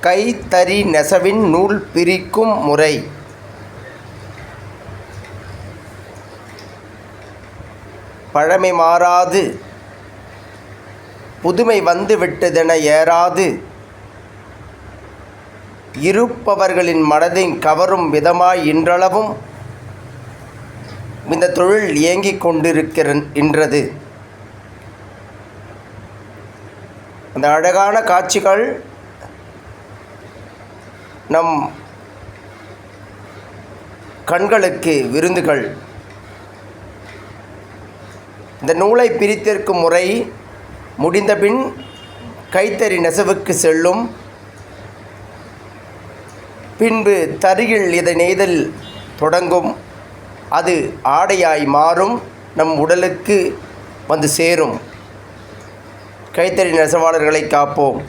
கைத்தறி நெசவின் நூல் பிரிக்கும் முறை. பழமை மாறாது புதுமை வந்து விட்டதென ஏறாது இருப்பவர்களின் மனதை கவரும் விதமாய் இன்றளவும் இந்த தொழில் இயங்கிக் கொண்டிருக்கின்றது. அந்த அழகான காட்சிகள் நம் கண்களுக்கு விருந்துகள். இந்த நூலை பிரித்திருக்கும் முறை முடிந்தபின் கைத்தறி நெசவுக்கு செல்லும். பின்பு தறியில் இதை நெய்தல் தொடங்கும். அது ஆடையாய் மாறும், நம் உடலுக்கு வந்து சேரும். கைத்தறி நெசவாளர்களை காப்போம்.